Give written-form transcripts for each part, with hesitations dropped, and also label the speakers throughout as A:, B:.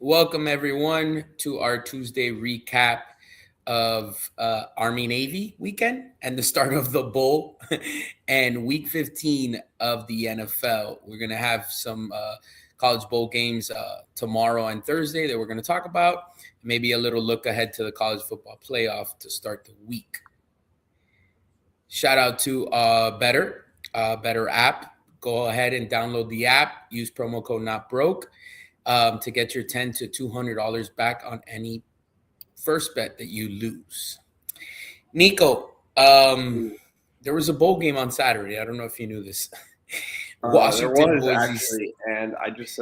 A: Welcome, everyone, to our Tuesday recap of Army Navy weekend and the start of the bowl and week 15 of the NFL. We're going to have some college bowl games tomorrow and Thursday that we're going to talk about. Maybe a little look ahead to the college football playoff to start the week. Shout out to Better app. Go ahead and download the app. Use promo code Not Broke to get your $10 to $200 back on any first bet that you lose. Nico, there was a bowl game on Saturday. I don't know if you knew this.
B: There
A: Washington
B: was
A: Boise.
B: actually, and I just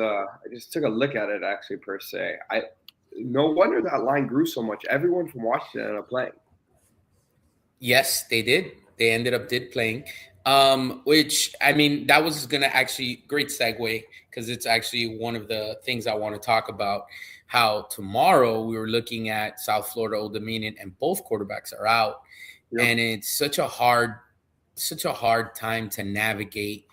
B: took a look at it actually per se. I no wonder that line grew so much. Everyone from Washington ended up playing.
A: Yes, they did. They ended up playing. Which I mean, that was gonna actually great segue because it's actually one of the things I want to talk about. How tomorrow we were looking at South Florida Old Dominion and both quarterbacks are out,
B: Yep.
A: and it's such a hard time to navigate,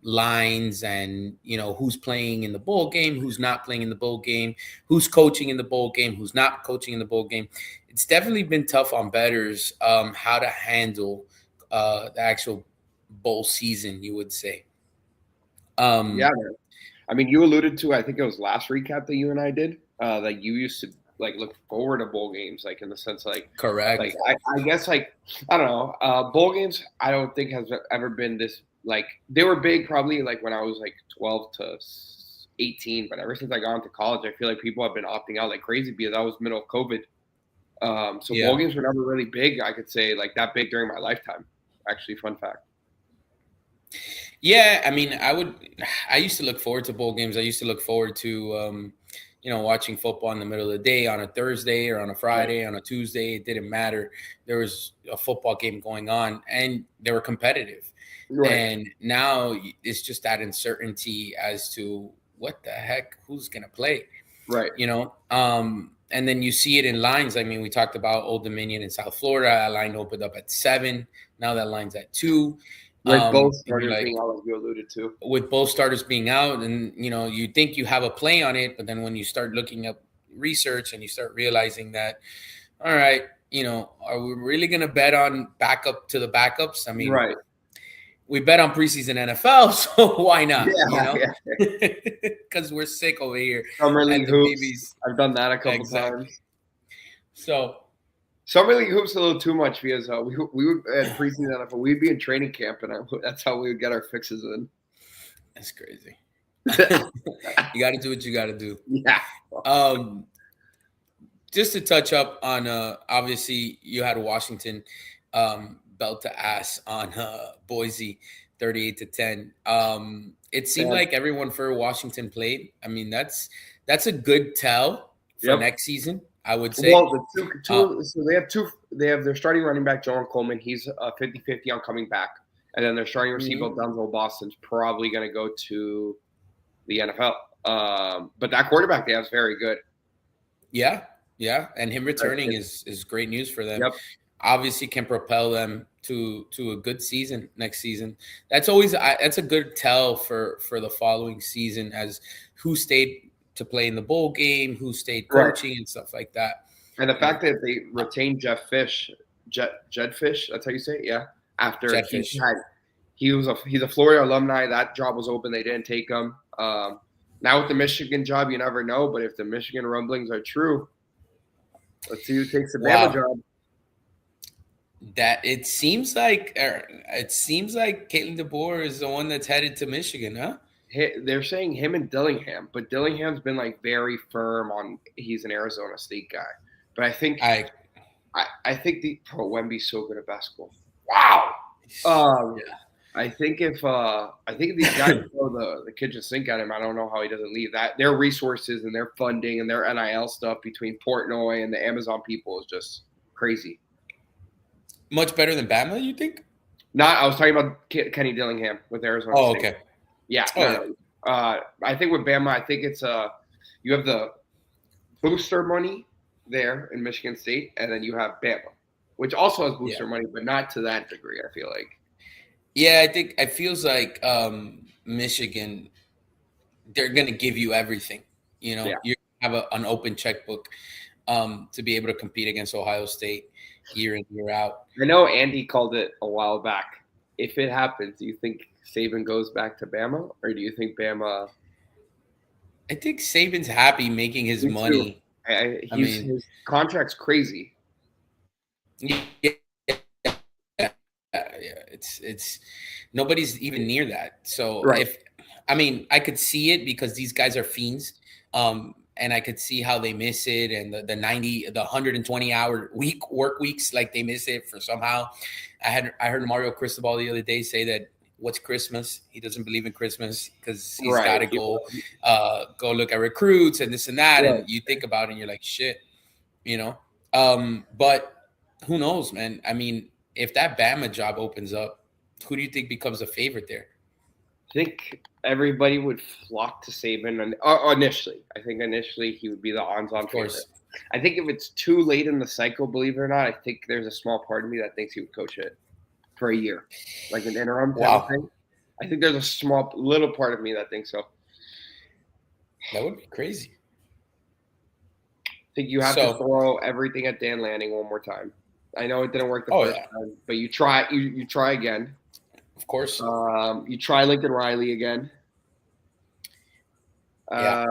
A: lines and who's playing in the bowl game, who's not playing in the bowl game, who's coaching in the bowl game, who's not coaching in the bowl game. It's definitely been tough on bettors how to handle the actual bowl season, you would say.
B: Yeah, man. I mean, you alluded to, I think it was last recap that you and I did, that you used to like look forward to bowl games, like in the sense
A: Correct.
B: I guess I don't know, bowl games. I don't think has ever been this like they were big probably like when I was like 12 to 18, but ever since I got into college, I feel like people have been opting out like crazy because I was middle of COVID. So
A: Yeah.
B: bowl games were never really big. I could say like that big during my lifetime. Actually, fun fact.
A: Yeah, I mean, I used to look forward to bowl games. I used to look forward to, watching football in the middle of the day on a Thursday or on a Friday, on a Tuesday. It didn't matter. There was a football game going on and they were competitive.
B: Right.
A: And now it's just that uncertainty as to what the heck, who's going to play,
B: Right.
A: And then you see it in lines. I mean, we talked about Old Dominion in South Florida. That line opened up at 7. Now that line's at 2.
B: With both
A: You'd be
B: starters
A: like,
B: being out, as you alluded to.
A: with both starters being out, and you think you have a play on it, but then when you start looking up research and you start realizing that, all right, are we really going to bet on backup to the backups? I mean,
B: Right.
A: we bet on preseason NFL, so why not?
B: Yeah.
A: Because we're sick over here.
B: Summer League
A: at the
B: hoops.
A: BBs.
B: I've done that a couple
A: Exactly.
B: times.
A: So
B: Summer League hoops a little too much because we would at preseason NFL. We'd be in training camp, and that's how we would get our fixes in.
A: that's crazy. You got to do what you got to do.
B: Yeah.
A: Just to touch up on, obviously you had Washington belt to ass on Boise, 38-10. It seemed like everyone for Washington played. I mean, that's a good tell for next season, I would say.
B: Well, the two so they have two. They have their starting running back, John Coleman. He's 50-50 on coming back. And then their starting receiver, Denzel Boston's probably going to go to the NFL. But that quarterback they have is very good.
A: Yeah. And him returning is great news for them.
B: Yep.
A: Obviously can propel them to a good season next season. That's a good tell for the following season as who stayed to play in the bowl game, who stayed coaching and stuff like that.
B: And the fact that they retained Jedd Fish, that's how you say it, yeah. After he's a Florida alumni, that job was open, they didn't take him. Now with the Michigan job, you never know, but if the Michigan rumblings are true, let's see who takes the Bama job.
A: That it seems like Caitlin DeBoer is the one that's headed to Michigan, huh?
B: They're saying him and Dillingham, but Dillingham's been like very firm on he's an Arizona State guy. But I think Wemby's so good at basketball. Wow. I think if these guys throw the kitchen sink at him, I don't know how he doesn't leave. That their resources and their funding and their NIL stuff between Portnoy and the Amazon people is just crazy.
A: Much better than Bama, you think?
B: I was talking about Kenny Dillingham with Arizona State.
A: Okay.
B: Yeah. I think with Bama, I think it's you have the booster money there in Michigan State, and then you have Bama, which also has booster money, but not to that degree, I feel like.
A: Yeah, I think it feels like Michigan, they're going to give you everything. You know,
B: Yeah.
A: you have an open checkbook to be able to compete against Ohio State year in, year out.
B: I know Andy called it a while back. If it happens, do you think Saban goes back to Bama, or do you think Bama?
A: I think Saban's happy making his
B: Me too.
A: money. I
B: He's
A: mean,
B: his contract's crazy.
A: yeah, it's nobody's even near that. So
B: Right.
A: if I mean, I could see it because these guys are fiends. And I could see how they miss it, and the 120-hour work weeks, like they miss it for somehow. I heard Mario Cristobal the other day say that what's Christmas? He doesn't believe in Christmas because he's got
B: Right.
A: to go look at recruits and this and that.
B: Right.
A: And you think about it and you're like, shit, you know. But who knows, man? I mean, if that Bama job opens up, who do you think becomes a favorite there?
B: I think everybody would flock to Saban initially. I think initially he would be the odds-on favorite. I think if it's too late in the cycle, believe it or not, I think there's a small part of me that thinks he would coach it for a year, like an interim type of thing. I think there's a small little part of me that thinks so.
A: That would be crazy.
B: I think you have to throw everything at Dan Lanning one more time. I know it didn't work the first time, but you try. You try again.
A: Of course.
B: You try Lincoln Riley again.
A: Yeah.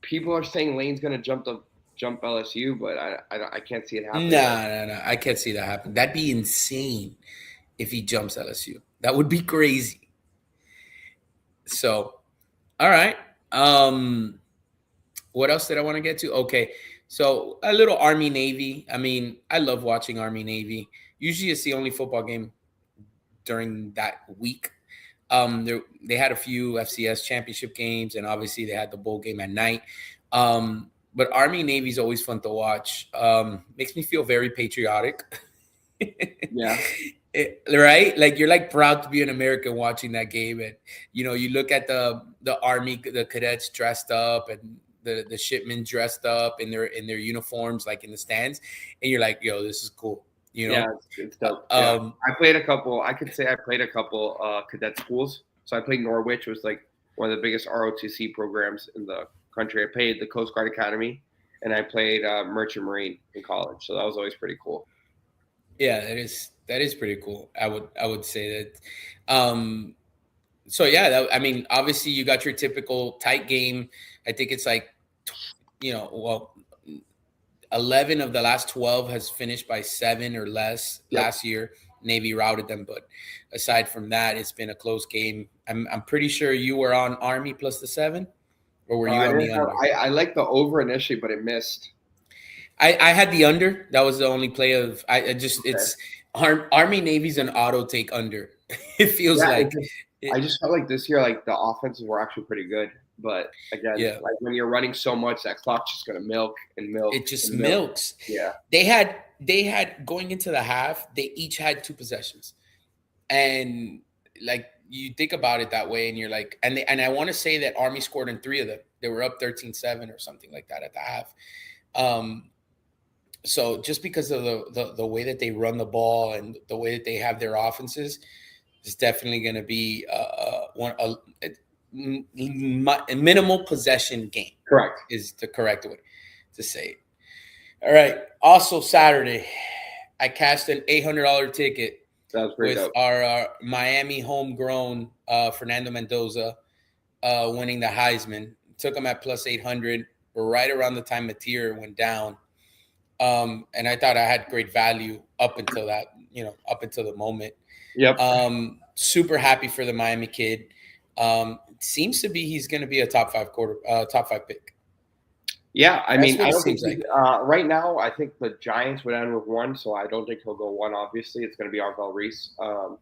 B: People are saying Lane's going to jump LSU, but I can't see it happening.
A: No. I can't see that happen. That'd be insane if he jumps LSU. That would be crazy. So, all right. What else did I want to get to? Okay. So a little Army Navy. I mean, I love watching Army Navy. Usually it's the only football game during that week. They had a few FCS championship games, and obviously they had the bowl game at night. But Army Navy is always fun to watch. Makes me feel very patriotic.
B: Yeah.
A: Right? Like you're like proud to be an American watching that game. And you know, you look at the Army, the cadets dressed up, and the shipmen dressed up in their uniforms, like in the stands, and you're like, yo, this is cool. You know?
B: Yeah, it's dope. I played a couple. I could say I played a couple cadet schools. So I played Norwich, was like one of the biggest ROTC programs in the country. I played the Coast Guard Academy, and I played Merchant Marine in college. So that was always pretty cool.
A: Yeah, that is pretty cool. I would say that. So yeah, I mean, obviously you got your typical tight game. I think it's like, 11 of the last 12 has finished by 7 or less. Yep. Last year. Navy routed them, but aside from that, it's been a close game. I'm pretty sure you were on Army plus the 7, or were you on the under?
B: I liked the over initially, but it missed.
A: I had the under. That was the only play of. It's Army Navy's an auto take under. It feels like.
B: I just felt like this year, like the offenses were actually pretty good. But again, like when you're running so much, that clock's just gonna milk and milk.
A: It just milks.
B: Yeah.
A: They had going into the half, they each had 2 possessions. And like you think about it that way, and you're like, and I want to say that Army scored in 3 of them. They were up 13-7 or something like that at the half. So just because of the way that they run the ball and the way that they have their offenses, it's definitely going to be a minimal possession game.
B: Correct.
A: Is the correct way to say it. All right. Also Saturday, I cashed an $800 ticket with
B: dope.
A: our Miami homegrown Fernando Mendoza winning the Heisman. Took him at plus 800, right around the time Mateer went down. And I thought I had great value up until that, up until the moment.
B: Yep.
A: Super happy for the Miami kid. Seems to be he's going to be a top 5 pick.
B: Yeah, I mean, I don't
A: think
B: like. Right now, I think the Giants would end with 1, so I don't think he'll go 1. Obviously, it's going to be Arvell Reese. But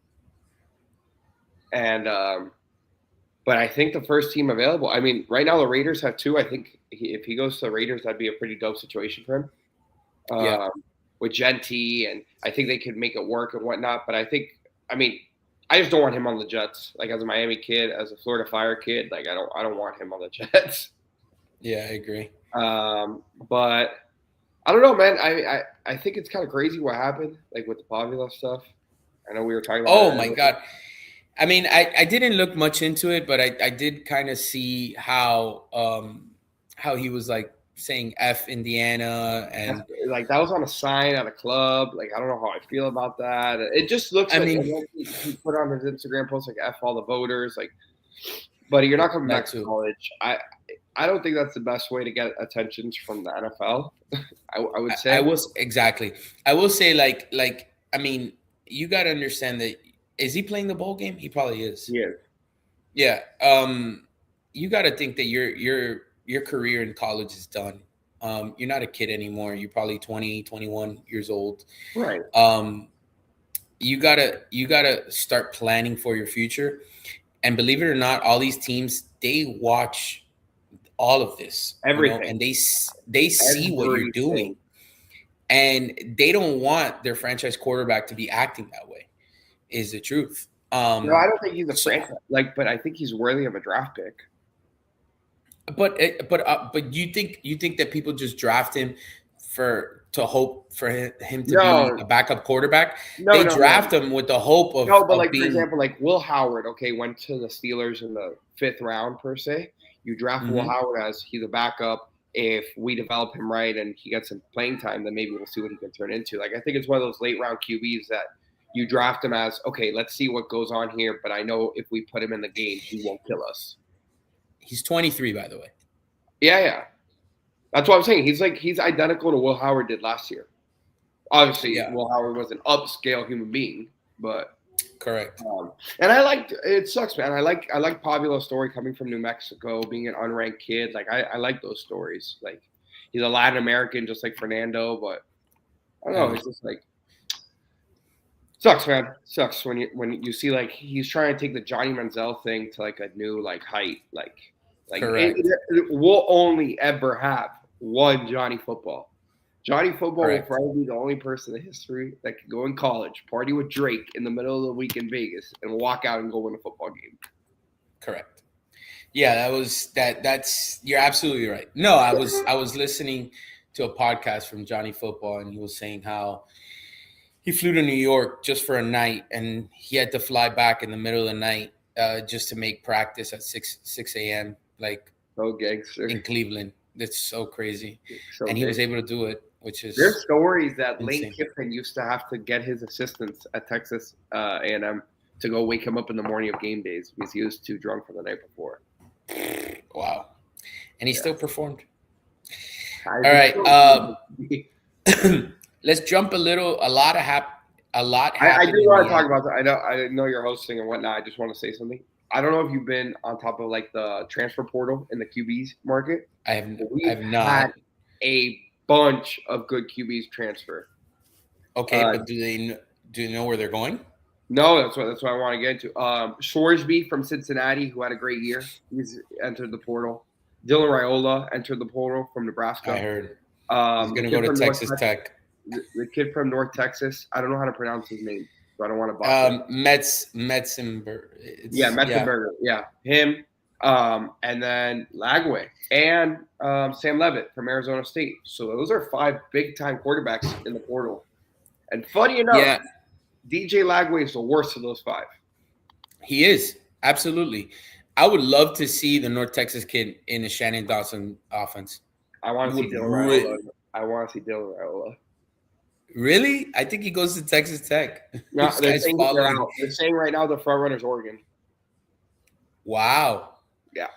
B: I think the first team available. I mean, right now the Raiders have 2. I think if he goes to the Raiders, that'd be a pretty dope situation for him. With Genty, and I think they could make it work and whatnot. But I just don't want him on the Jets. Like as a Miami kid, as a Florida Fire kid, like I don't want him on the Jets.
A: Yeah, I agree.
B: But I don't know, man. I think it's kind of crazy what happened, like with the Pavila stuff. I know we were talking about.
A: Oh my God, I mean, I didn't look much into it, but I did kind of see how he was like saying F Indiana and
B: Like that was on a sign at a club. Like I don't know how I feel about that. It just looks
A: I
B: like,
A: mean
B: and then he put on his Instagram post like F all the voters. Like, buddy, you're not coming
A: that
B: back to
A: too.
B: college. I don't think that's the best way to get attention from the NFL. I would
A: I
B: say.
A: was exactly. I will say like I mean, you got to understand that is he playing the bowl game? He probably is.
B: Yeah.
A: Yeah. You got to think that your career in college is done. You're not a kid anymore. You're probably 20, 21 years old.
B: Right.
A: Um, you gotta start planning for your future. And believe it or not, all these teams they watch all of this,
B: Everything.
A: and they see what you're
B: Everything.
A: doing, and they don't want their franchise quarterback to be acting that way. Is the truth.
B: No, I don't think he's a
A: So,
B: franchise. Like, but I think he's worthy of a draft pick.
A: but you think that people just draft him to hope for him to be
B: No,
A: a backup quarterback?
B: no,
A: They
B: no, no.
A: draft him with the hope of
B: No, but
A: of
B: like for
A: being.
B: example, like Will Howard, okay, went to the Steelers in the 5th round per se. You draft Will
A: Mhm.
B: Howard as he's a backup. If we develop him right and he gets some playing time, then maybe we'll see what he can turn into. Like I think it's one of those late round QBs that you draft him as okay, let's see what goes on here. But I know if we put him in the game, he won't kill us.
A: He's 23, by the way.
B: Yeah, yeah. That's what I'm saying. He's identical to Will Howard did last year. Obviously,
A: Yeah,
B: Will Howard was an upscale human being, but
A: correct.
B: and I liked it. Sucks, man. I like Pablo's story coming from New Mexico, being an unranked kid. Like I like those stories. Like he's a Latin American, just like Fernando, but I don't know.
A: Yeah.
B: It's just like sucks, man. Sucks when you see like he's trying to take the Johnny Manziel thing to like a new like height. Like
A: Correct.
B: we'll only ever have one Johnny Football. Johnny Football will
A: Correct.
B: probably be the only person in history that can go in college, party with Drake in the middle of the week in Vegas, and walk out and go win a football game.
A: Correct. Yeah, that's you're absolutely right. No, I was listening to a podcast from Johnny Football, and he was saying how he flew to New York just for a night, and he had to fly back in the middle of the night just to make practice at 6 a.m. like
B: So gangster.
A: in Cleveland. That's so crazy,
B: So
A: and he was
B: gangster.
A: able to do it, which
B: There's
A: is
B: stories that Lane
A: insane.
B: Kiffin used to have to get his assistants at Texas A&M to go wake him up in the morning of game days because he was too drunk from the night before.
A: Wow, and he
B: Yeah.
A: still performed.
B: I
A: All right,
B: think
A: let's jump a little. A lot
B: I
A: happened
B: do
A: in
B: want
A: the
B: to talk
A: end.
B: about that. I know you're hosting and whatnot. I just want to say something. I don't know if you've been on top of like the transfer portal in the QBs market.
A: I have
B: But
A: I
B: we've
A: have
B: had
A: not.
B: a bunch of good QBs transfer.
A: Okay,
B: Uh,
A: but do they know where they're going?
B: no, that's what I want to get into. Shoresby from Cincinnati, who had a great year, he's entered the portal. Dylan Raiola entered the portal from
A: I
B: Nebraska.
A: heard he's
B: The
A: going to
B: kid
A: go to
B: from
A: Texas Tech.
B: the kid from North Texas. I don't know how to pronounce his name, so I don't want to botch it.
A: Metzenberg.
B: Yeah,
A: Yeah.
B: Metzenberger. Yeah, him. And then Lagway and Sam Levitt from Arizona State. So those are 5 big time quarterbacks in the portal. And funny enough,
A: Yeah,
B: DJ Lagway is the worst of those 5.
A: he is. Absolutely. I would love to see the North Texas kid in the Shannon Dawson offense.
B: I want to see
A: Would
B: Dylan Raiola. I want to see Dylan Raiola.
A: really? I think he goes to Texas Tech.
B: No,
A: This
B: they're
A: guy's
B: saying
A: following.
B: they're saying right now the front runner's Oregon.
A: Wow.
B: Yeah,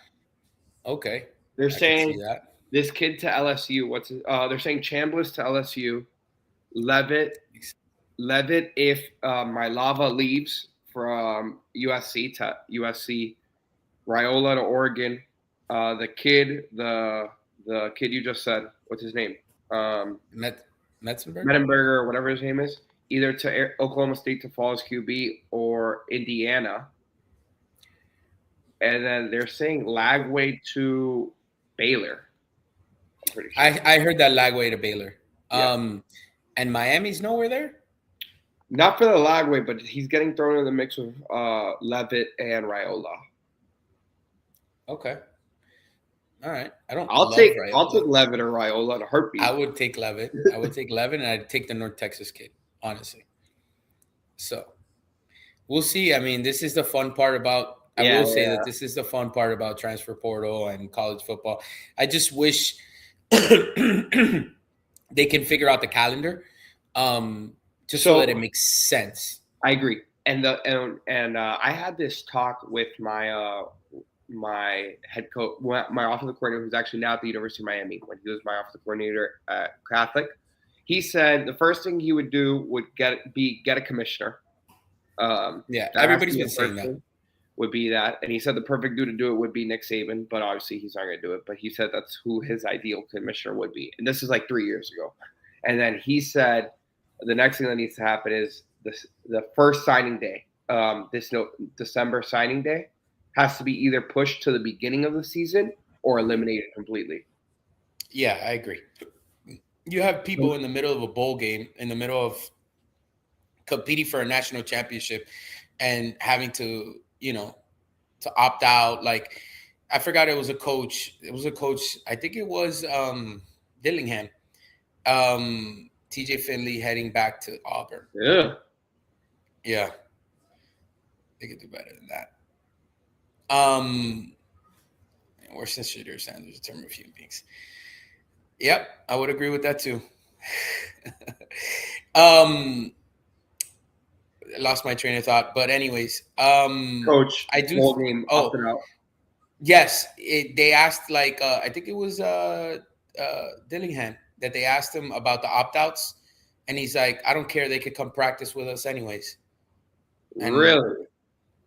A: Okay.
B: they're
A: I can see
B: saying
A: that.
B: this kid to LSU. They're saying Chambliss to LSU, Levitt if my lava leaves from USC to USC, Raiola to Oregon, the kid you just said, what's his name?
A: Metzenberg?
B: Mettenberger or whatever his name is, either to Oklahoma State to fall as QB or Indiana. And then they're saying Lagway to Baylor. I'm pretty sure.
A: I heard that Lagway to Baylor.
B: Yeah.
A: And Miami's nowhere there?
B: Not for the Lagway, but he's getting thrown in the mix with Levitt and Raiola.
A: Okay. All right. I don't
B: I'll
A: love
B: take
A: Raiola.
B: Levitt or Raiola in a heartbeat.
A: I would take Levitt. And I'd take the North Texas kid, honestly. So, We'll see. I mean, this is the fun part about. I
B: Yeah,
A: will say
B: yeah.
A: that this is the fun part about transfer portal and college football. I just wish they can figure out the calendar, just so that it
B: So
A: makes sense.
B: I agree. And I had this talk with my head coach, my offensive coordinator, who's actually now at the University of Miami. When he was my offensive coordinator at Catholic, he said the first thing he would do would get a commissioner.
A: Yeah,
B: That has to
A: everybody's
B: be
A: been
B: the
A: saying
B: first
A: that.
B: thing. Would be that, and he said the perfect dude to do it would be Nick Saban, but obviously he's not going to do it. But he said that's who his ideal commissioner would be, and this is like 3 years ago. And then he said the next thing that needs to happen is the first signing day, December signing day, has to be either pushed to the beginning of the season or eliminated completely.
A: Yeah, I agree. You have people in the middle of a bowl game, in the middle of competing for a national championship, and having to, to opt out. Like, I forgot it was a coach. It was a coach. I think it was Dillingham. TJ Finley heading back to Auburn.
B: Yeah.
A: Yeah, they could do better than that. Um, Worse than shooter Sanders, a term of human beings. Yep, I would agree with that too. um, I lost my train of thought, but anyways,
B: Coach,
A: I do.
B: whole game
A: Oh,
B: opted out.
A: yes, they asked like I think it was Dillingham that they asked him about the opt outs, and he's like, I don't care. They could come practice with us anyways. And
B: Really?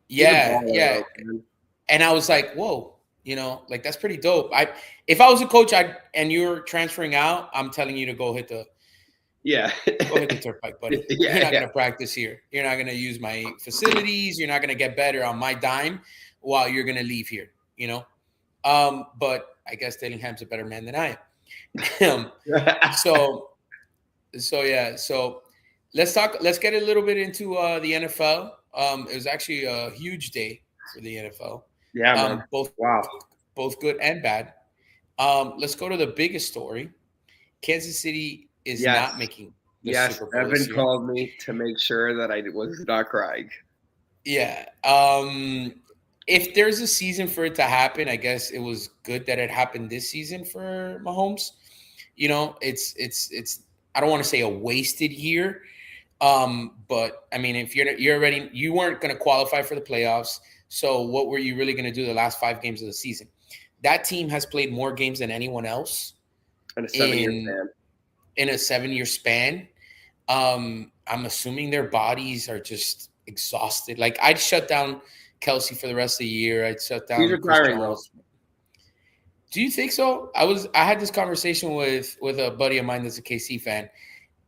B: He's a
A: yeah,
B: baller,
A: yeah.
B: though, man.
A: And I was like, whoa, like that's pretty dope. If I was a coach, and you're transferring out, I'm telling you to
B: Yeah.
A: go hit the turf bike, buddy. You're
B: Yeah,
A: not
B: yeah.
A: gonna practice here. You're not gonna use my facilities. You're not gonna get better on my dime while you're gonna leave here. But I guess Dillingham's a better man than I am. so yeah. So let's talk. Let's get a little bit into the NFL. It was actually a huge day for the NFL.
B: Yeah, man.
A: Both
B: Wow.
A: good and bad. Let's go to the biggest story. Kansas City is
B: Yes.
A: not making the
B: Yes,
A: Super Bowl this
B: Evan
A: year.
B: called me to make sure that I was not crying.
A: Yeah. If there's a season for it to happen, I guess it was good that it happened this season for Mahomes. It's I don't want to say a wasted year. But I mean, if you weren't going to qualify for the playoffs. So what were you really going to do the last 5 games of the season? That team has played more games than anyone else
B: In a 7-year span.
A: in a 7-year span. I'm assuming their bodies are just exhausted. Like, I'd shut down Kelsey for the rest of the year. I'd shut down
B: He's retiring,
A: Christian. Do you think so? I had this conversation with a buddy of mine that's a KC fan,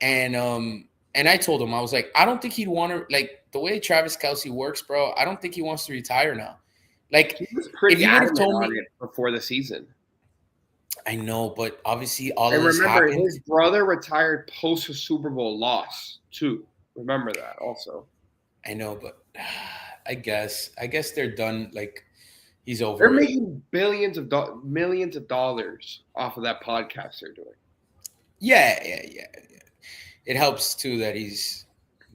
A: and I told him, I was like, I don't think he'd want to, like, the way Travis Kelsey works, bro. I don't think he wants to retire now. Like,
B: He was pretty
A: if you would have
B: adamant
A: told
B: on
A: me,
B: it before the season.
A: I know, but obviously all
B: And
A: of this
B: remember,
A: happened.
B: his brother retired post a Super Bowl loss too. Remember that also.
A: I know, but I guess they're done. Like, he's over.
B: They're
A: it.
B: making millions of dollars off of that podcast they're doing.
A: Yeah. It helps too that he's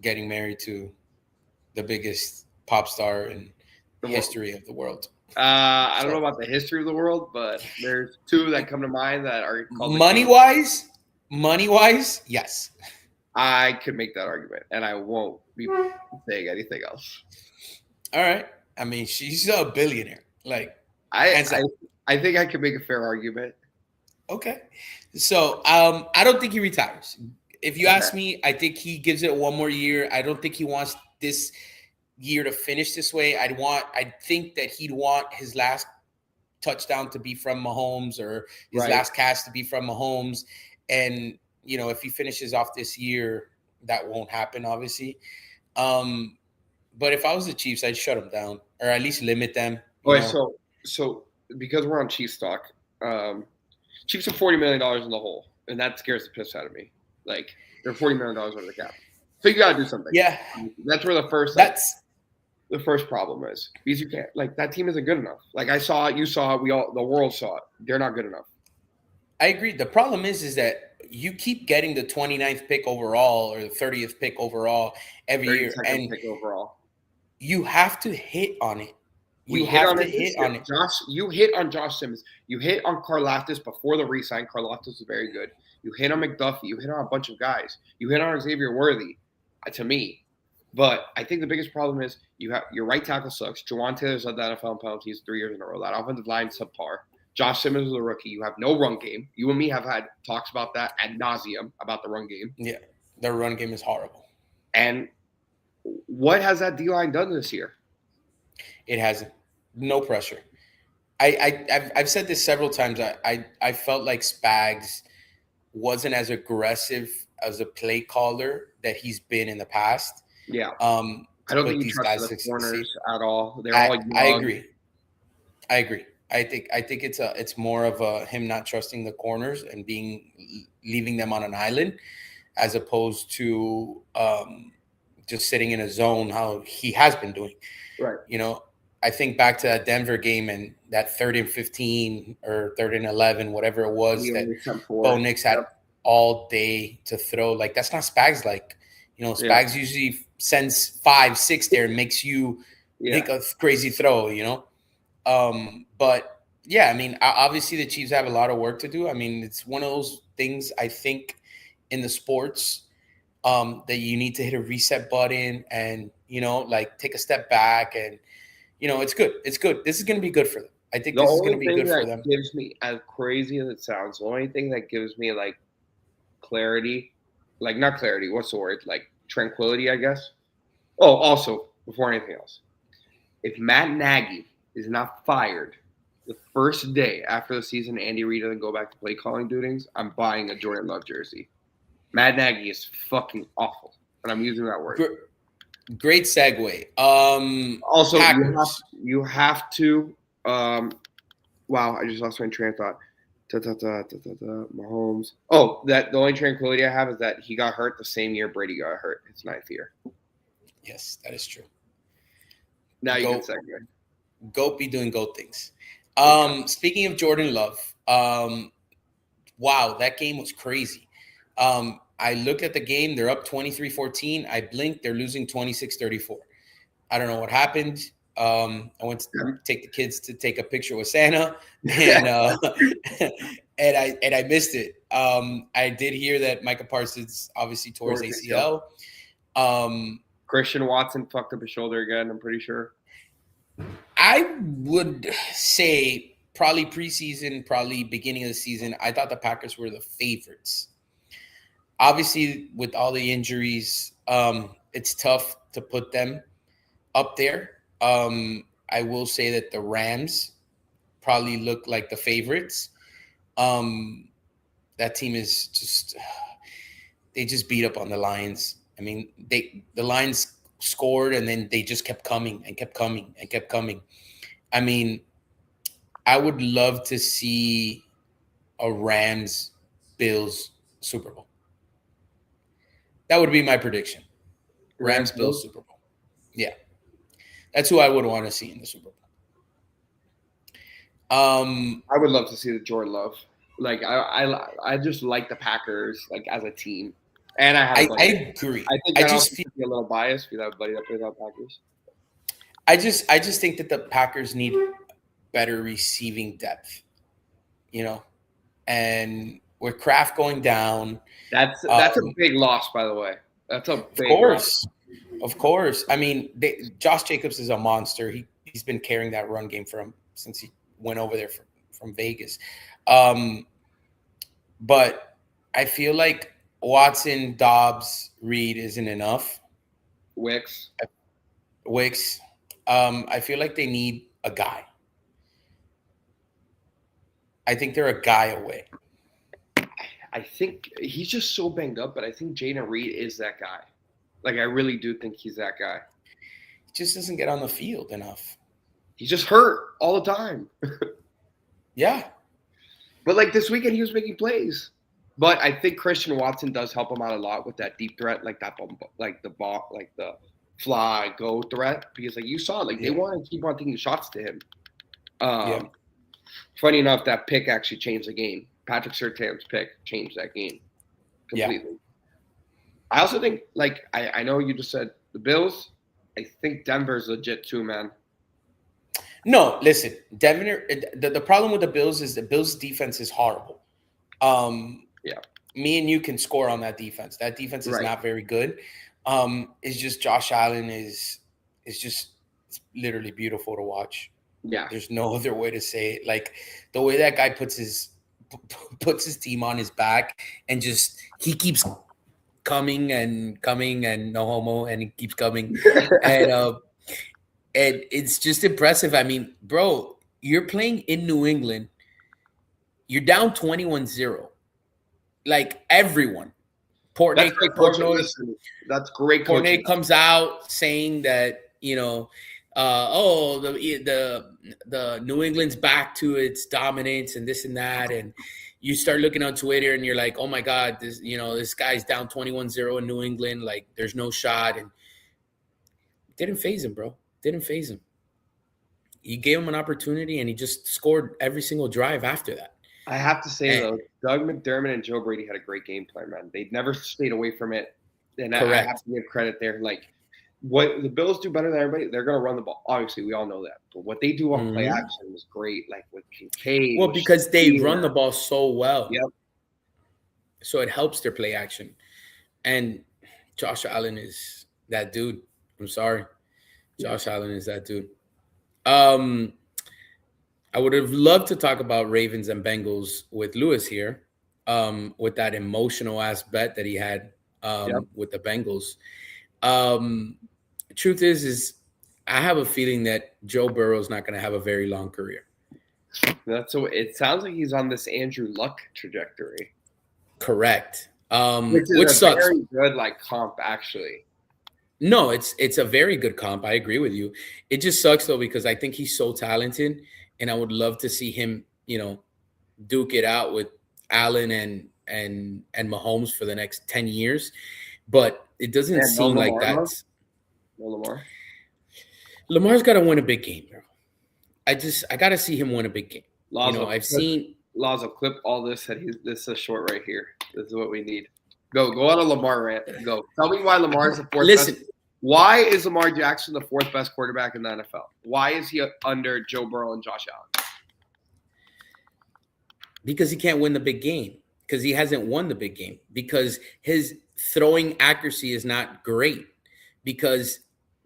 A: getting married to the biggest pop star in the history of the world.
B: I don't know about the history of the world, but there's two that come to mind that are called
A: money wise, yes.
B: I could make that argument, and I won't be saying anything else.
A: All right. I mean, she's a billionaire. Like,
B: I think I could make a fair argument.
A: Okay. So I don't think he retires. If you ask me, I think he gives it one more year. I don't think he wants this year to finish this way. I think that he'd want his last touchdown to be from Mahomes, or his last catch to be from Mahomes. And, if he finishes off this year, that won't happen, obviously. But if I was the Chiefs, I'd shut them down, or at least limit them.
B: So because we're on Chiefs talk, Chiefs are $40 million in the hole, and that scares the piss out of me. Like, they're $40 million over the cap. So you got to do something.
A: Yeah.
B: That's where the first problem is, because you can't, like, that team isn't good enough. Like, I saw it, you saw it, the world saw it. They're not good enough.
A: I agree. The problem is that you keep getting the 29th pick overall or the 30th pick overall every year.
B: And pick overall.
A: you have to hit on it.
B: We
A: You
B: hit
A: have
B: on
A: to
B: it
A: hit
B: this year.
A: on it.
B: You hit on Josh Simmons. You hit on Karlaftis before the re-sign. Karlaftis was very good. You hit on McDuffie. You hit on a bunch of guys. You hit on Xavier Worthy, to me. But I think the biggest problem is your right tackle sucks. Jawan Taylor's led the NFL in penalties 3 years in a row. That offensive line subpar. Josh Simmons is a rookie. You have no run game. You and me have had talks about that ad nauseum about the run game.
A: Yeah, the run game is horrible.
B: And what has that D-line done this year?
A: It has no pressure. I've said this several times. I felt like Spags wasn't as aggressive as a play caller that he's been in the past.
B: Yeah.
A: To
B: I don't
A: put
B: think he
A: these
B: trusted
A: guys
B: the
A: to
B: corners
A: succeed.
B: at all. They're all young.
A: I agree. I think it's more of a him not trusting the corners and leaving them on an island, as opposed to just sitting in a zone how he has been doing.
B: Right.
A: You know, I think back to that Denver game and that 3rd and 15 or 3rd and 11, whatever it was, that Bo Nix had all day to throw. Like, that's not Spags like. You know, Spags usually sends 5, 6 there and makes you make a crazy throw, you know? But yeah, I mean, obviously the Chiefs have a lot of work to do. I mean, it's one of those things, I think, in the sports that you need to hit a reset button and, you know, like take a step back and, you know, it's good. It's good. This is going to be good for them. I think this is going to be good for them.
B: The only thing that gives me, as crazy as it sounds, the only thing that gives me like clarity, like not clarity, what's the word? Like tranquility, I guess. Oh, also, before anything else, if Matt Nagy is not fired the first day after the season, Andy Reid doesn't go back to play calling duties, I'm buying a Jordan Love jersey. Matt Nagy is fucking awful, and I'm using that word.
A: Great segue.
B: Also, you have to. Wow, I just lost my train of thought. Mahomes. Oh, the only tranquility I have is that he got hurt the same year Brady got hurt. His 9th year.
A: Yes, that is true.
B: Now you can segue.
A: Goat be doing goat things. Speaking of Jordan Love, wow, that game was crazy. I looked at the game. They're up 23-14. I blinked. They're losing 26-34. I don't know what happened. I went to take the kids to take a picture with Santa, and and I missed it. I did hear that Micah Parsons obviously tore his ACL.
B: Christian Watson fucked up his shoulder again, I'm pretty sure.
A: I would say probably preseason, probably beginning of the season, I thought the Packers were the favorites. Obviously, with all the injuries, it's tough to put them up there. I will say that the Rams probably look like the favorites. That team is just – they just beat up on the Lions. I mean, the Lions scored, and then they just kept coming and kept coming and kept coming. I mean, I would love to see a Rams-Bills Super Bowl. That would be my prediction. Rams-Bills Super Bowl. Yeah. That's who I would want to see in the Super Bowl.
B: I would love to see the Jordan Love. Like, I just like the Packers, like, as a team. And I
A: agree.
B: I think I just feel a little biased because I have a buddy that plays on Packers.
A: I just think that the Packers need better receiving depth, you know, and with Kraft going down,
B: that's a big loss, by the way. That's a big loss.
A: Of course. I mean, Josh Jacobs is a monster. He's been carrying that run game for him since he went over there from Vegas. But I feel like Watson, Dobbs, Reed isn't enough.
B: Wicks.
A: I feel like they need a guy. I think they're a guy away.
B: I think he's just so banged up, but I think Jaden Reed is that guy. Like, I really do think he's that guy.
A: He just doesn't get on the field enough.
B: He's just hurt all the time.
A: Yeah.
B: But, like, this weekend he was making plays. But I think Christian Watson does help him out a lot with that deep threat, like that, like the ball, like the fly go threat, because like you saw, like they want to keep on taking shots to him. Funny enough, that pick actually changed the game. Patrick Surtain's pick changed that game completely. I also think, like I know you just said the Bills, I think Denver's legit too, man.
A: No, listen, Denver. The problem with the Bills is the Bills' defense is horrible.
B: Yeah.
A: Me and you can score on that defense. That defense is
B: Right.
A: not very good. It's just Josh Allen is just it's literally beautiful to watch.
B: Yeah.
A: There's no other way to say it. Like the way that guy puts his team on his back and just he keeps coming and no homo and he keeps coming and it's just impressive. I mean, bro, you're playing in New England. You're down 21-0. Like everyone.
B: That's great coaching.
A: Portnoy,
B: Listen, that's great coaching.
A: Portnoy comes out saying that, the New England's back to its dominance and this and that. And you start looking on Twitter and you're like, oh my God, this guy's down 21-0 in New England. Like there's no shot. And didn't phase him, bro. Didn't phase him. He gave him an opportunity and he just scored every single drive after that.
B: I have to say, though, Doug McDermott and Joe Brady had a great game plan, man. They never stayed away from it. And I have to give credit there. Like, what the Bills do better than everybody, they're going to run the ball. Obviously, we all know that. But what they do on play action was great, like with Kincaid.
A: Well, because they run the ball so well.
B: Yep.
A: So it helps their play action. And Josh Allen is that dude. I'm sorry. Josh Allen is that dude. I would have loved to talk about Ravens and Bengals with Lewis here, with that emotional ass bet that he had with the Bengals. The truth is I have a feeling that Joe Burrow is not going to have a very long career.
B: It sounds like he's on this Andrew Luck trajectory.
A: Correct.
B: Which sucks. Very good, like comp actually.
A: No, it's a very good comp. I agree with you. It just sucks though because I think he's so talented. And I would love to see him, duke it out with Allen and Mahomes for the next 10 years. But it doesn't seem like that's
B: Lamar.
A: Lamar's got to win a big game, bro. I got to see him win a big game. I've seen
B: Laws of clip all this. This is short right here. This is what we need. Go on a Lamar rant. Go. Tell me why Lamar is the fourth best. Why is Lamar Jackson the fourth best quarterback in the NFL? Why is he under Joe Burrow and Josh Allen?
A: Because he can't win the big game. Because he hasn't won the big game. Because his throwing accuracy is not great. Because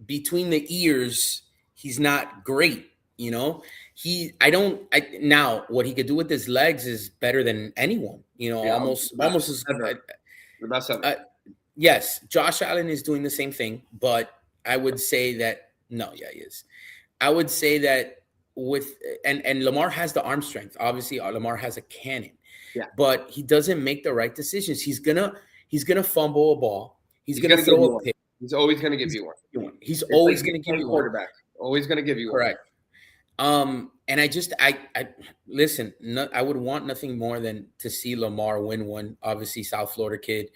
A: between the ears, he's not great. Now what he could do with his legs is better than anyone. Almost as
B: the best ever.
A: Yes, Josh Allen is doing the same thing, but I would say that he is. I would say that and Lamar has the arm strength. Obviously, Lamar has a cannon.
B: Yeah.
A: But he doesn't make the right decisions. He's gonna fumble a ball. He's gonna throw a pick.
B: He's always gonna give you one.
A: He's always gonna give you
B: quarterback. Always gonna give you one.
A: Correct. And I listen. I would want nothing more than to see Lamar win one. Obviously, South Florida kid.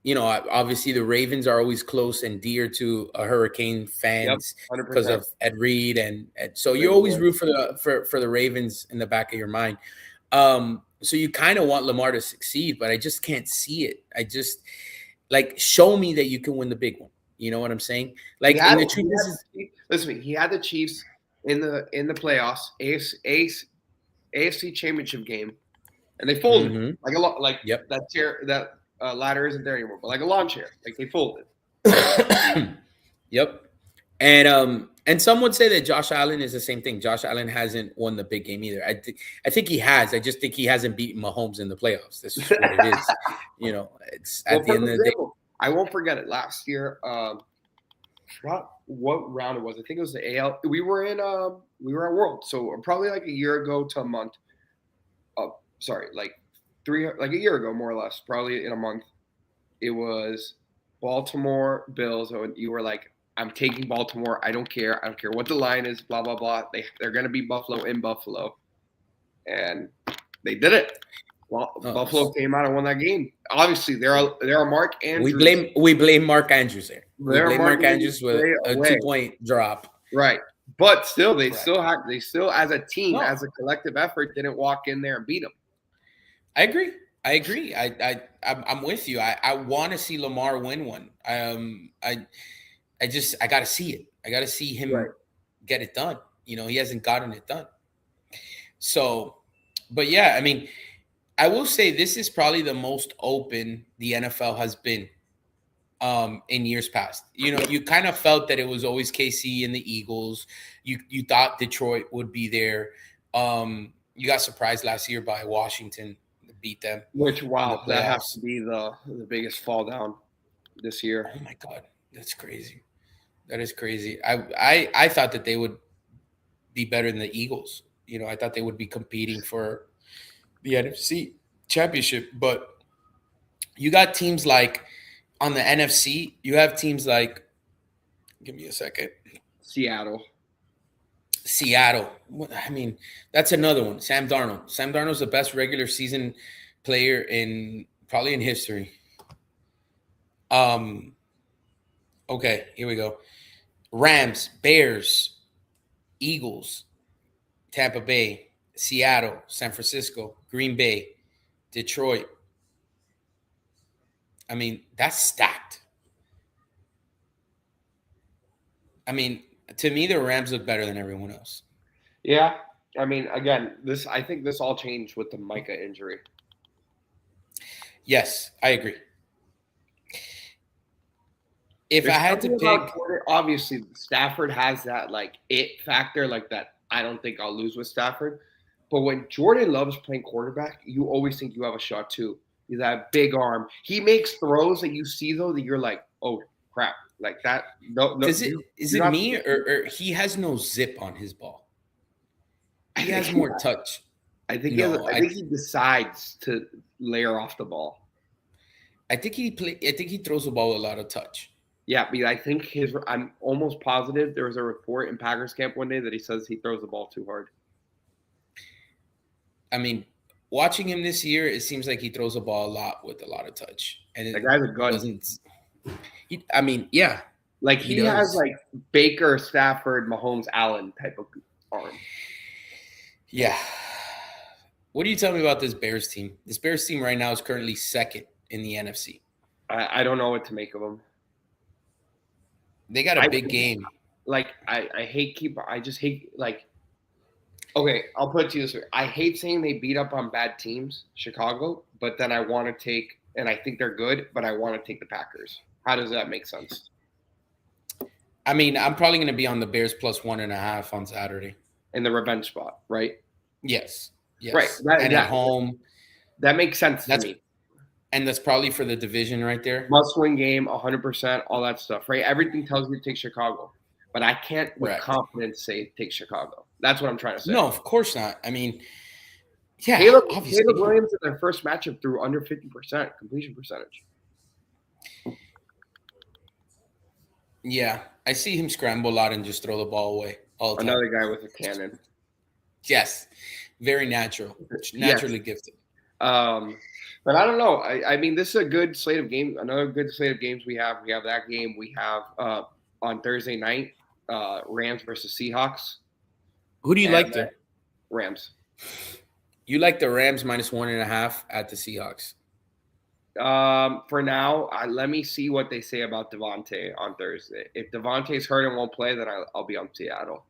A: Obviously the Ravens are always close and dear to Hurricane fans because of Ed Reed, and so you always root for the Ravens in the back of your mind. So you kind of want Lamar to succeed, but I just can't see it. I just show me that you can win the big one. You know what I'm saying? He had
B: the Chiefs in the playoffs, AFC Championship game, and they folded that chair that. Ladder isn't there anymore, but like a lawn chair, like they folded.
A: Yep. And some would say that Josh Allen is the same thing. Josh Allen hasn't won the big game either. I think he has. I just think he hasn't beaten Mahomes in the playoffs. This is what it is. It's at the end of the day.
B: I won't forget it. Last year, what round it was. I think it was the AL. We were at World, so probably like a year ago to a month. A year ago, more or less, probably in a month. It was Baltimore Bills, and you were like, I'm taking Baltimore. I don't care. I don't care what the line is, blah, blah, blah. They're going to beat Buffalo in Buffalo. And they did it. Well, Buffalo came out and won that game. Obviously, there are Mark Andrews.
A: We blame Mark Andrews there. We blame Mark Andrews with a 2-point drop.
B: Right. But still, they still as a team, as a collective effort, didn't walk in there and beat them.
A: I agree. I'm with you. I want to see Lamar win one. I I got to see it. I got to see him get it done. He hasn't gotten it done. So, but yeah, I mean, I will say this is probably the most open the NFL has been in years past. You kind of felt that it was always KC and the Eagles. You thought Detroit would be there. You got surprised last year by Washington, beat them.
B: Which, wow, that has to be the biggest fall down this year.
A: Oh my God, that's crazy. That is crazy. I thought that they would be better than the Eagles. I thought they would be competing for the NFC championship, but you got teams like on the NFC, you have teams like, give me a second.
B: Seattle.
A: I mean, that's another one. Sam Darnold. Sam Darnold's the best regular season player probably in history. Okay, here we go. Rams, Bears, Eagles, Tampa Bay, Seattle, San Francisco, Green Bay, Detroit. I mean, that's stacked. I mean, to me, the Rams look better than everyone else.
B: Yeah. I mean, again, I think this all changed with the Micah injury.
A: Yes, I agree. If I had to pick,
B: obviously Stafford has that like it factor, like that. I don't think I'll lose with Stafford. But when Jordan Love's playing quarterback, you always think you have a shot too. He's that big arm. He makes throws that you see though that you're like, oh crap, like that. No. Is
A: it me or he has no zip on his ball? He has more touch.
B: I think he decides to layer off the ball.
A: I think he throws the ball with a lot of touch.
B: Yeah, but I think I'm almost positive there was a report in Packers camp one day that he says he throws the ball too hard.
A: I mean, watching him this year, it seems like he throws the ball a lot with a lot of touch. And
B: the guy's a gun.
A: Yeah.
B: Like he has like Baker, Stafford, Mahomes, Allen type of arm.
A: Yeah. What do you tell me about this Bears team? This Bears team right now is currently second in the NFC.
B: I don't know what to make of them.
A: They got a big game.
B: Like I just hate like. Okay, I'll put it to you this way. I hate saying they beat up on bad teams, Chicago, but then I want to take, and I think they're good, but I want to take the Packers. How does that make sense?
A: I mean, I'm probably going to be on the Bears plus 1.5 on Saturday.
B: In the revenge spot, right?
A: Yes.
B: Right.
A: At home.
B: That makes sense to me.
A: And that's probably for the division right there.
B: Must-win game, 100%, all that stuff, right? Everything tells me to take Chicago. But I can't with confidence say take Chicago. That's what I'm trying to say.
A: No, of course not. I mean, yeah,
B: Caleb Williams in their first matchup threw under 50% completion percentage.
A: Yeah, I see him scramble a lot and just throw the ball away all the time.
B: Another guy with a cannon.
A: Yes, very naturally gifted.
B: But I don't know. I mean, this is a good slate of games. Another good slate of games we have. We have that game. We have on Thursday night, Rams versus Seahawks.
A: Who do you like there?
B: Rams.
A: You like the Rams minus 1.5 at the Seahawks?
B: For now, let me see what they say about Devontae on Thursday. If Devontae's hurt and won't play, then I'll be on Seattle.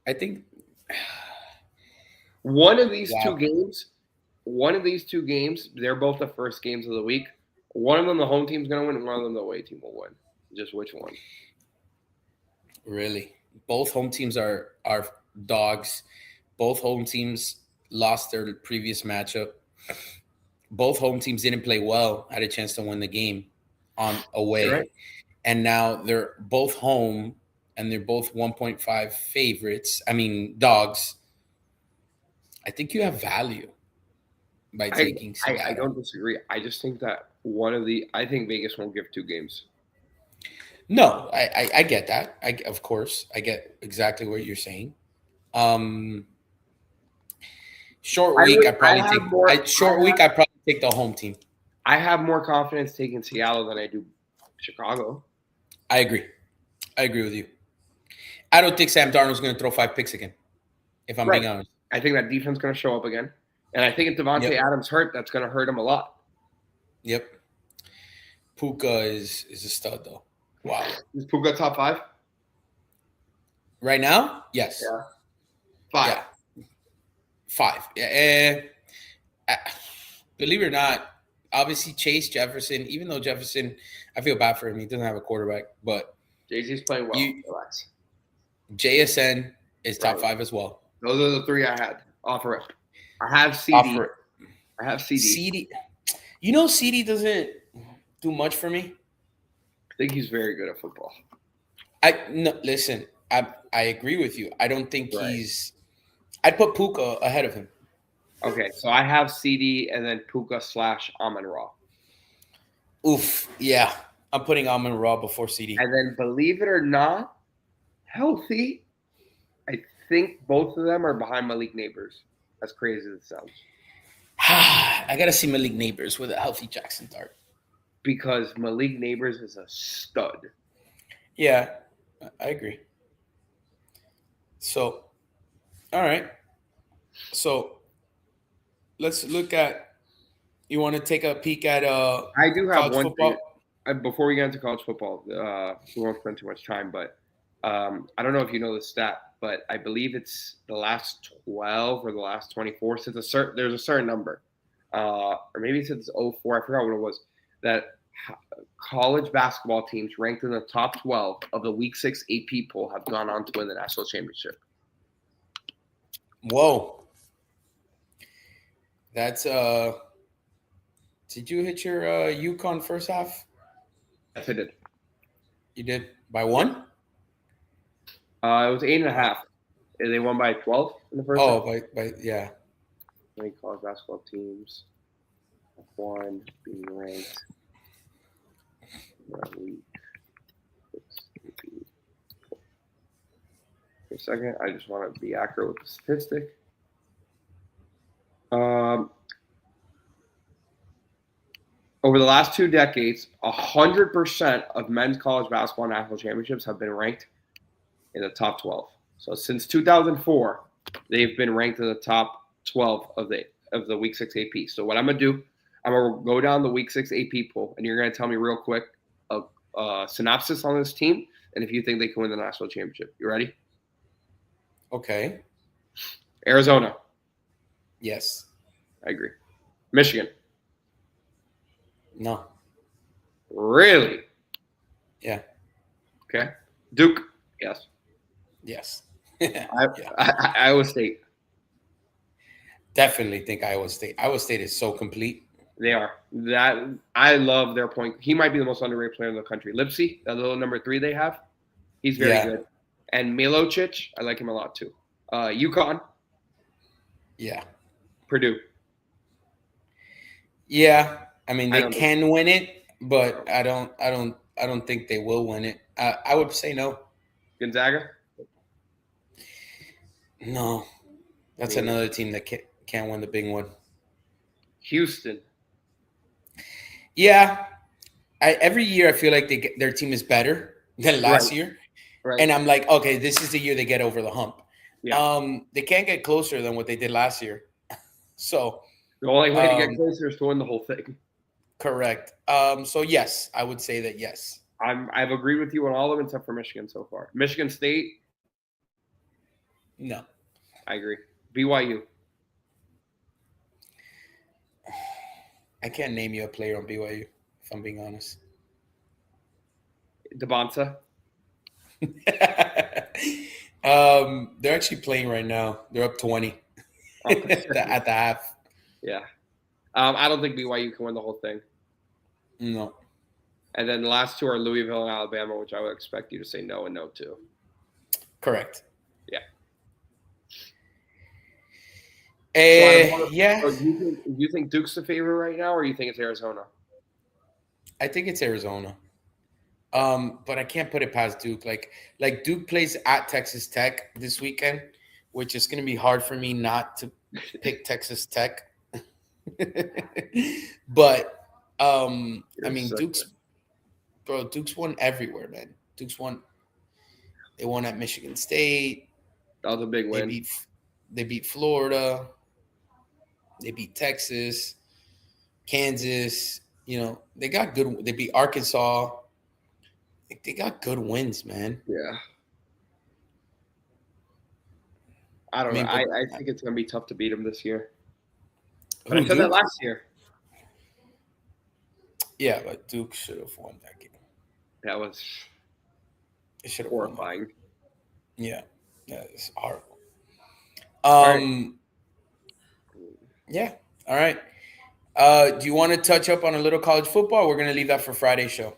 A: I think
B: one of these two games, they're both the first games of the week. One of them, the home team's going to win, and one of them, the away team will win. Just which one?
A: Really? Both home teams are dogs. Both home teams lost their previous matchup. Both home teams didn't play well, had a chance to win the game on away. Right. And now they're both home, and they're both 1.5 favorites. I mean, dogs. I think you have value by taking Seattle.
B: I don't disagree. I just think that I think Vegas won't give two games.
A: No, I get that. Of course, I get exactly what you're saying. Short week, I'd probably take the home team.
B: I have more confidence taking Seattle than I do Chicago.
A: I agree with you. I don't think Sam Darnold's going to throw 5 picks again, if I'm being honest.
B: I think that defense is going to show up again. And I think if Devontae Adams hurt, that's going to hurt him a lot.
A: Yep. Puka is a stud, though. Wow.
B: Is Puka top 5?
A: Right now? Yes.
B: Yeah. 5.
A: Yeah. 5. Yeah. Believe it or not, obviously Chase Jefferson, even though Jefferson, I feel bad for him. He doesn't have a quarterback, but
B: Jay-Z's playing well.
A: you
B: Relax.
A: JSN is top
B: Right.
A: 5 as well.
B: Those are the 3 I had. Offer it. I have CD.
A: Offer
B: I have CD.
A: CD. You know, CD doesn't do much for me.
B: I think he's very good at football.
A: Listen, I agree with you. I don't think
B: Right.
A: I'd put Puka ahead of him.
B: Okay, so I have CD and then Puka / Amon-Ra.
A: Oof, yeah. I'm putting Amon-Ra before CD.
B: And then, believe it or not, healthy, I think both of them are behind Malik Neighbors. As crazy as it sounds.
A: I gotta see Malik Neighbors with a healthy Jackson Dart.
B: Because Malik Neighbors is a stud.
A: Yeah, I agree. So, all right. So, let's look at. You want to take a peek at
B: I do have
A: college
B: one
A: football?
B: thing. Before we get into college football, we won't spend too much time, but I don't know if you know the stat, but I believe it's the last 12 or the last 24. So there's a certain number, or maybe since 04, I forgot what it was, that college basketball teams ranked in the top 12 of the Week 6 AP poll have gone on to win the national championship.
A: Whoa. That's Did you hit your UConn first half?
B: Yes, I did.
A: You did by 1?
B: It was 8.5. They won by 12 in the first half.
A: By yeah.
B: Many college basketball teams have won, being ranked. Week 6 AP. For a second, I just want to be accurate with the statistic. Over the last 2 decades, 100% of men's college basketball national championships have been ranked in the top 12. So since 2004, they've been ranked in the top 12 of the Week 6 AP. So what I'm gonna do, I'm gonna go down the Week 6 AP poll, and you're gonna tell me real quick a synopsis on this team, and if you think they can win the national championship. You ready?
A: Okay.
B: Arizona.
A: Yes.
B: I agree. Michigan.
A: No.
B: Really?
A: Yeah.
B: Okay. Duke. Yes.
A: Yes.
B: Iowa State.
A: Definitely think Iowa State. Iowa State is so complete.
B: They are. That I love their point. He might be the most underrated player in the country. Lipsy, that little number 3 they have, he's very good. And Milocic, I like him a lot too. UConn.
A: Yeah.
B: Purdue.
A: Yeah. I mean, they can win it, but I don't think they will win it. I would say no.
B: Gonzaga.
A: No, that's another team that can't win the big one.
B: Houston.
A: Yeah, every year I feel like their team is better than last year,
B: right?
A: And I'm like, okay, this is the year they get over the hump.
B: Yeah.
A: They can't get closer than what they did last year. So
B: the only way to get closer is to win the whole thing.
A: Correct. So yes, I would say that yes.
B: I've agreed with you on all of them except for Michigan so far. Michigan State.
A: No.
B: I agree. BYU.
A: I can't name you a player on BYU, if I'm being honest.
B: Devonta.
A: They're actually playing right now. They're up 20 at the half.
B: Yeah. I don't think BYU can win the whole thing.
A: No.
B: And then the last 2 are Louisville and Alabama, which I would expect you to say no and no to.
A: Correct.
B: Yeah.
A: Yeah.
B: So do you think Duke's the favorite right now, or you think it's Arizona?
A: I think it's Arizona. But I can't put it past Duke. Like Duke plays at Texas Tech this weekend, which is going to be hard for me not to pick Texas Tech. But I mean, Duke's won everywhere, man. They won at Michigan State.
B: That was a big win.
A: They beat Florida. They beat Texas, Kansas. You know, they got good. They beat Arkansas. They got good wins, man.
B: Yeah. I don't know.
A: mean,
B: I
A: but
B: think it's gonna be tough to beat them this year. But I
A: who,
B: said that
A: Duke?
B: last year.
A: Yeah, but Duke should have won that game.
B: That was
A: It should have won that.
B: horrifying.
A: Yeah, it's horrible.
B: All right.
A: Yeah. All right. Do you want to touch up on a little college football? We're gonna leave that for Friday's show.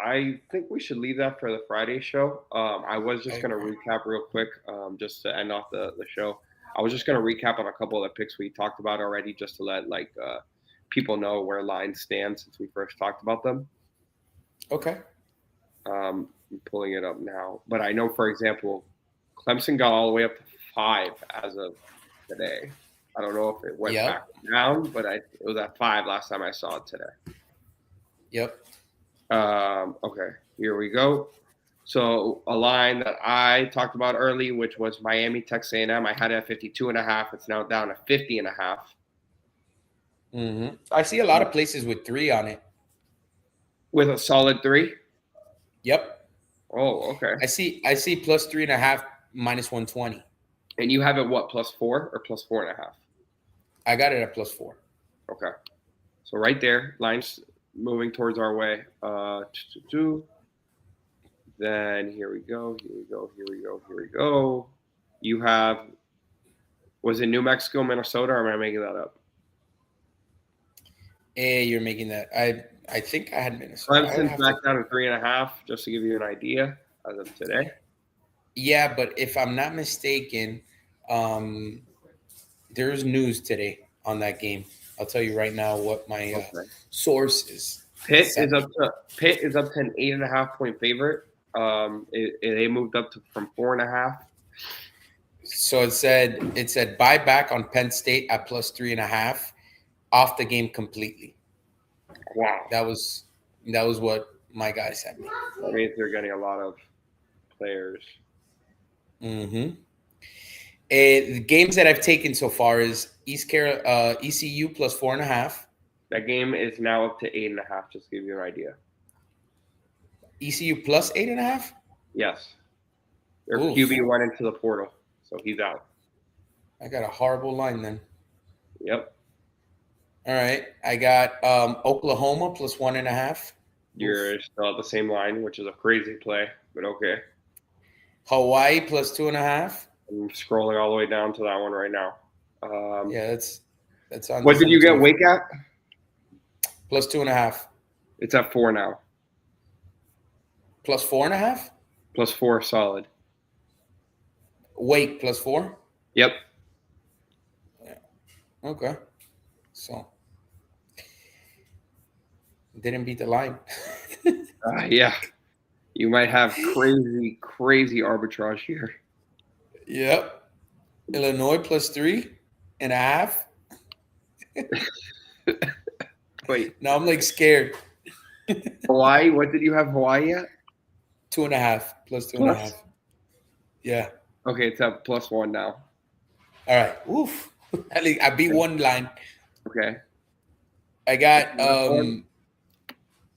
B: I think we should leave that for the Friday show. I was
A: I
B: just gonna
A: agree.
B: recap real quick, just to end off the show. I was just gonna recap on a couple of the picks we talked about already, just to let people know where lines stand since we first talked about them.
A: Okay.
B: I'm pulling it up now, but I know, for example, Clemson got all the way up to 5 as of today. I don't know if it went
A: Yep.
B: back down, but it was at 5 last time I saw it today.
A: Yep.
B: Okay, here we go. So a line that I talked about early, which was Miami, Texas A&M, I had it at 52.5. It's now down to 50.5.
A: Mm-hmm. I see a lot of places with 3 on it.
B: With a solid 3.
A: Yep.
B: Oh, okay.
A: I see plus 3.5 minus 120.
B: And you have it what, +4 or +4.5?
A: I got it at +4.
B: Okay. So right there, lines moving towards our way. Then here we go. You have, was it New Mexico, Minnesota, or am I making that up?
A: Hey, you're making that. I think I had Minnesota.
B: Clemson's back down to 3.5, just to give you an idea as of today.
A: Yeah, but if I'm not mistaken, there's news today on that game. I'll tell you right now what my source is.
B: Pitt is up to an 8.5 point favorite. They moved up from 4.5.
A: So it said buy back on Penn State at +3.5, off the game completely.
B: Wow,
A: that was what my guy sent me.
B: That means they're getting a lot of players.
A: Mm-hmm. The games that I've taken so far is ECU +4.5.
B: That game is now up to 8.5. Just to give you an idea.
A: ECU +8.5.
B: Yes, their QB went into the portal, so he's out.
A: I got a horrible line then.
B: Yep.
A: All right, I got Oklahoma +1.5.
B: You're still at the same line, which is a crazy play, but okay.
A: Hawaii +2.5.
B: I'm scrolling all the way down to that one right now.
A: Yeah, that's on.
B: What did you get Wake at?
A: +2.5.
B: It's at 4 now.
A: +4.5.
B: +4 solid.
A: Wake +4.
B: Yep.
A: Yeah. Okay. So didn't beat the line.
B: Yeah. You might have crazy arbitrage here.
A: Yep. Illinois +3.5.
B: Wait.
A: Now I'm like scared.
B: Hawaii, what did you have Hawaii at?
A: 2.5 +2.5. Yeah.
B: Okay, it's at +1 now.
A: All right. Oof. I beat one line.
B: Okay.
A: I got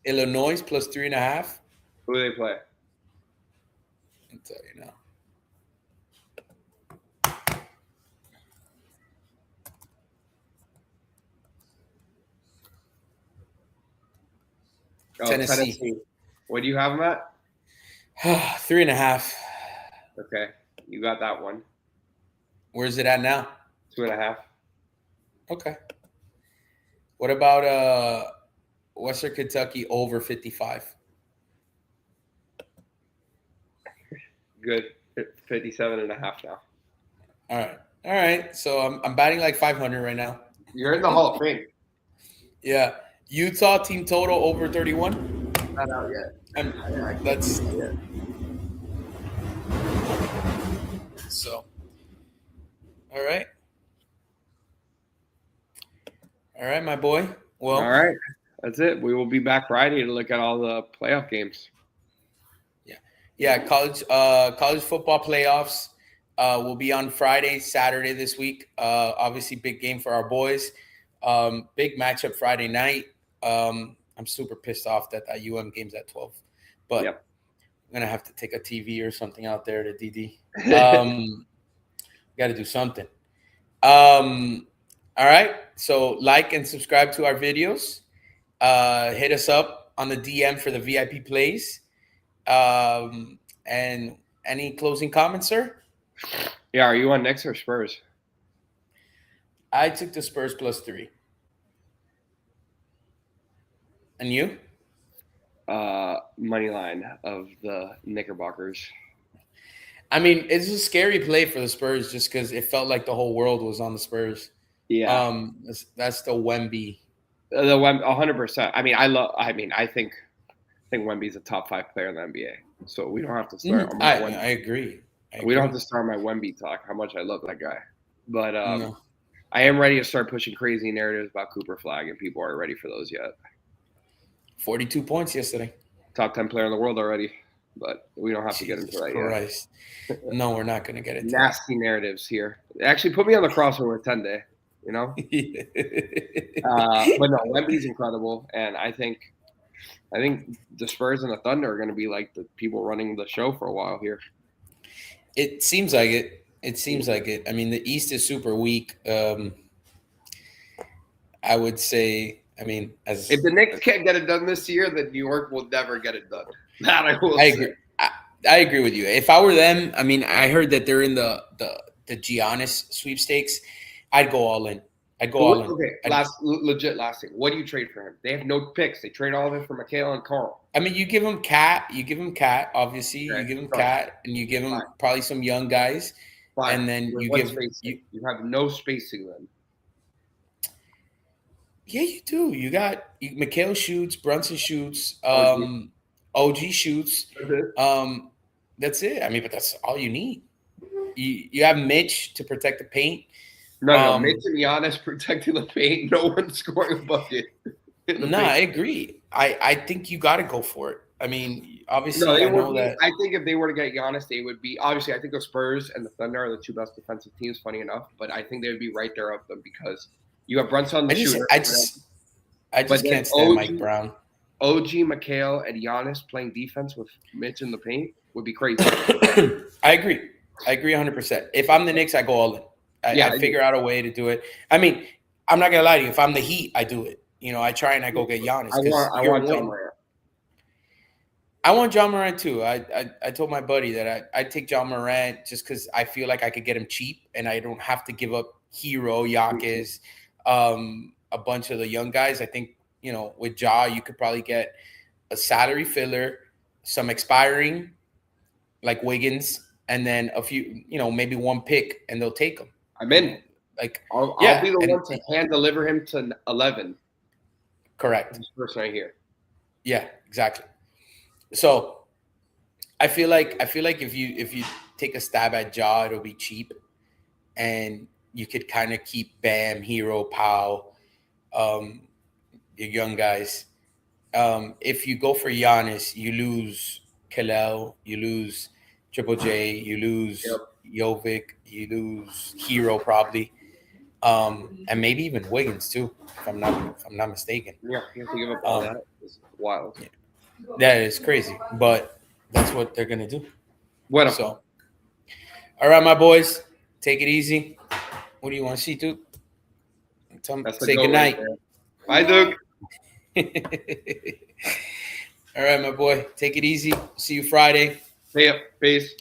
A: Illinois +3.5.
B: Who do they play?
A: I'll tell you now. Tennessee.
B: What do you have them at?
A: 3.5.
B: Okay, you got that one.
A: Where's it at now?
B: 2.5.
A: Okay. What about Western Kentucky over 55?
B: Good. 57.5 now.
A: All right. So I'm batting like 500 right now.
B: You're in the Hall of Fame.
A: Yeah. Utah team total over 31.
B: Not out yet.
A: That's so. All right, my boy. Well,
B: all right, that's it. We will be back Friday to look at all the playoff games.
A: Yeah. College football playoffs will be on Friday, Saturday this week. Obviously, big game for our boys. Big matchup Friday night. I'm super pissed off that UM game's at 12 but
B: yep.
A: I'm gonna have to take a TV or something out there to DD. Got to do something. All right. So like and subscribe to our videos. Hit us up on the DM for the VIP plays. And any closing comments, sir?
B: Yeah. Are you on Knicks or Spurs?
A: I took the Spurs +3. And you?
B: Money line of the Knickerbockers.
A: I mean, it's a scary play for the Spurs just because it felt like the whole world was on the Spurs.
B: Yeah.
A: That's the Wemby.
B: The 100%. I mean, I think Wemby's a top 5 player in the NBA. So we don't have to start.
A: I agree.
B: We don't have to start my Wemby talk. How much I love that guy. But
A: No.
B: I am ready to start pushing crazy narratives about Cooper Flag, and people aren't ready for those yet.
A: 42 points yesterday.
B: Top 10 player in the world already. But we don't have to get into that
A: Christ. Yet. No, we're not going to get into
B: nasty narratives here. Actually, put me on the crossover with 10-day. You know? But no, Wemby's incredible, and I think the Spurs and the Thunder are going to be like the people running the show for a while here.
A: It seems like it. I mean, the East is super weak. I would say. I mean, if
B: the Knicks can't get it done this year, then New York will never get it done. That I will.
A: I agree. I agree with you. If I were them, I mean, I heard that they're in the Giannis sweepstakes. I'd go all in.
B: Okay, last thing. What do you trade for him? They have no picks. They trade all of it for Mikhail and Carl.
A: I mean, you give him Cat. Obviously. Okay, you give him Cat, and you give him probably some young guys. And then you
B: have no spacing then.
A: Yeah, you do. You got Mikhail shoots, Brunson shoots, OG shoots. That's it. I mean, but that's all you need. You have Mitch to protect the paint.
B: No, Mitch and Giannis protecting the paint. No one's scoring a bucket.
A: I agree. I think you got to go for it. I mean, obviously, I
B: think if they were to get Giannis, they would be. Obviously, I think the Spurs and the Thunder are the two best defensive teams, funny enough. But I think they would be right there up them because you have Brunson the shooter.
A: I just can't stand Mike Brown.
B: OG, Mikhail, and Giannis playing defense with Mitch in the paint would be crazy.
A: I agree 100%. If I'm the Knicks, I go all in. I figure out a way to do it. I mean, I'm not gonna lie to you. If I'm the Heat, I do it. You know, I try and I go get Giannis.
B: I want Ja Morant.
A: I want Ja Morant too. I told my buddy that I'd take Ja Morant just because I feel like I could get him cheap and I don't have to give up Hero, Yakis, a bunch of the young guys. I think, you know, with Ja, you could probably get a salary filler, some expiring like Wiggins, and then a few, you know, maybe one pick, and they'll take him.
B: I'm in.
A: Like,
B: I'll be the one to hand deliver him to 11.
A: Correct.
B: This person right here.
A: Yeah, exactly. So I feel like if you take a stab at Ja, it'll be cheap, and you could kind of keep Bam, Hero, Powell, your young guys. If you go for Giannis, you lose Kalel, you lose Triple J, you lose Jovic, you lose Hero probably, and maybe even Wiggins too, if I'm not mistaken.
B: Yeah, you have to give up all that. It's wild.
A: Yeah. That is crazy, but that's what they're gonna do. So, all right, my boys, take it easy. What do you want to see, Duke? Say good night.
B: Bye, Duke.
A: All right, my boy, take it easy. See you Friday.
B: See ya. Peace.